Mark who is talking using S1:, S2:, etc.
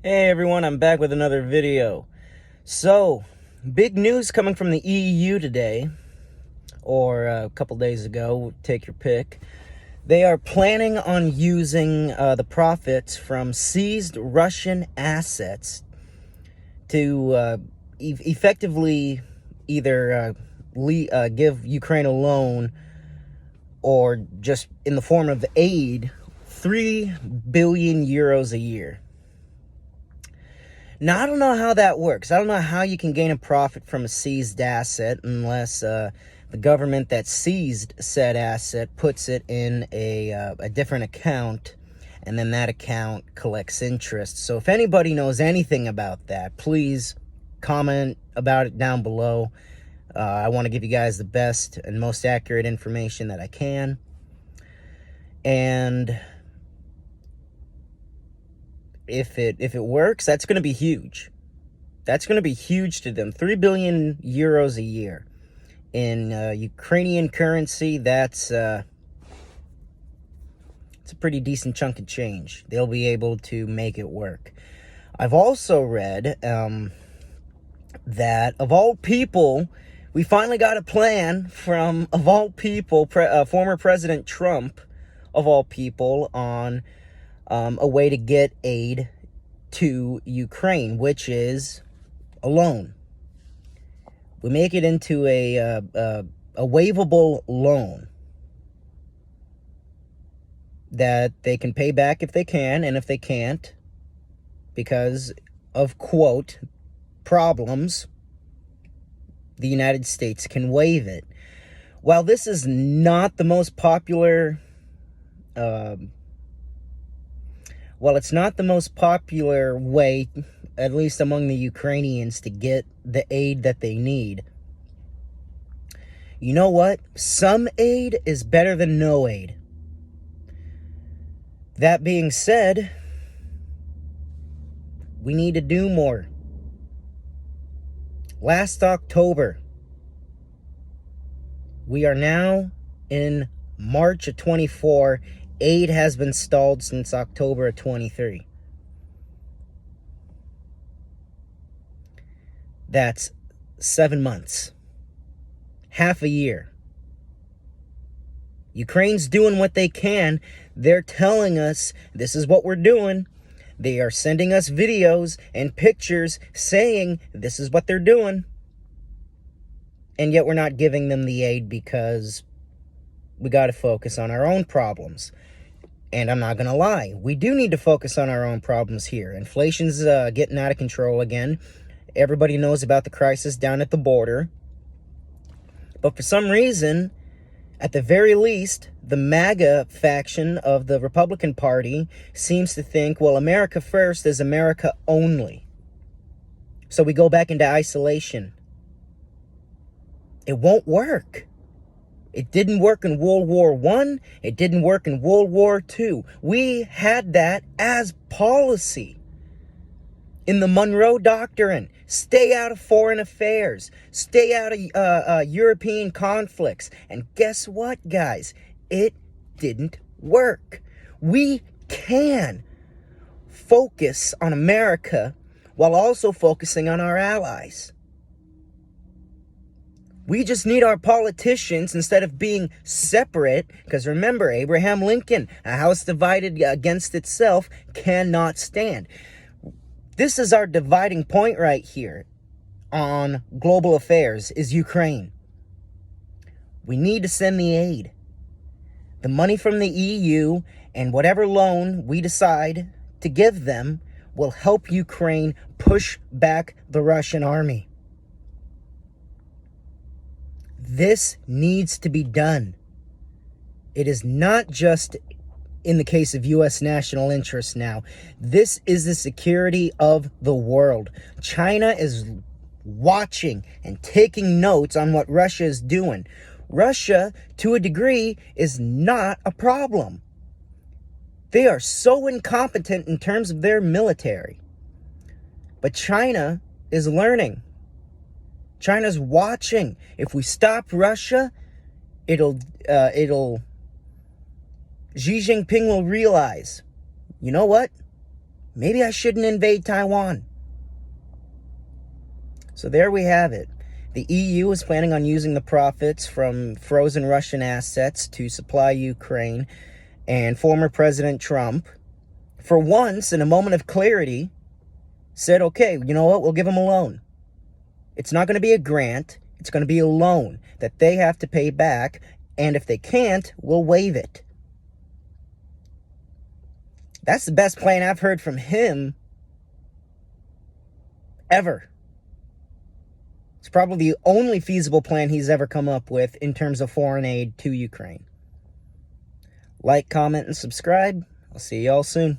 S1: Hey everyone, I'm back with another video. So, big news coming from the EU today, or a couple days ago, take your pick. They are planning on using the profits from seized Russian assets to effectively either give Ukraine a loan or just in the form of aid, 3 billion euros a year. Now, I don't know how that works. I don't know how you can gain a profit from a seized asset unless the government that seized said asset puts it in a different account, and then that account collects interest. So if anybody knows anything about that, please comment about it down below. I want to give you guys the best and most accurate information that I can. And if it works, that's going to be huge. That's going to be huge to them. 3 billion euros a year in Ukrainian currency. It's a pretty decent chunk of change. They'll be able to make it work. I've also read that of all people, we finally got a plan from, of all people, former President Trump, of all people, on a way to get aid to Ukraine, which is a loan. We make it into a waivable loan that they can pay back if they can, and if they can't, because of, quote, problems, the United States can waive it. While this is not the most popular Well, it's not the most popular way, at least among the Ukrainians, to get the aid that they need. You know what? Some aid is better than no aid. That being said, we need to do more. Last October, we are now in March of 24. Aid has been stalled since October of 23. That's 7 months. Half a year. Ukraine's doing what they can. They're telling us this is what we're doing. They are sending us videos and pictures saying this is what they're doing. And yet we're not giving them the aid because we got to focus on our own problems. And I'm not going to lie, we do need to focus on our own problems here. Inflation's getting out of control again. Everybody knows about the crisis down at the border. But for some reason, at the very least, the MAGA faction of the Republican Party seems to think, well, America first is America only. So we go back into isolation. It won't work. It didn't work in World War I. It didn't work in World War II. We had that as policy in the Monroe Doctrine. Stay out of foreign affairs. Stay out of European conflicts. And guess what, guys? It didn't work. We can focus on America while also focusing on our allies. We just need our politicians, instead of being separate, because remember, Abraham Lincoln, a house divided against itself cannot stand. This is our dividing point right here on global affairs, is Ukraine. We need to send the aid. The money from the EU and whatever loan we decide to give them will help Ukraine push back the Russian army. This needs to be done. It is not just in the case of U.S. national interest now. This is the security of the world. China is watching and taking notes on what Russia is doing. Russia, to a degree, is not a problem. They are so incompetent in terms of their military. But China is learning. China's watching. If we stop Russia, Xi Jinping will realize, you know what? Maybe I shouldn't invade Taiwan. So there we have it. The EU is planning on using the profits from frozen Russian assets to supply Ukraine, and former President Trump, for once, in a moment of clarity, said, okay, you know what, we'll give them a loan. It's not going to be a grant, it's going to be a loan that they have to pay back, and if they can't, we'll waive it. That's the best plan I've heard from him ever. It's probably the only feasible plan he's ever come up with in terms of foreign aid to Ukraine. Like, comment, and subscribe. I'll see y'all soon.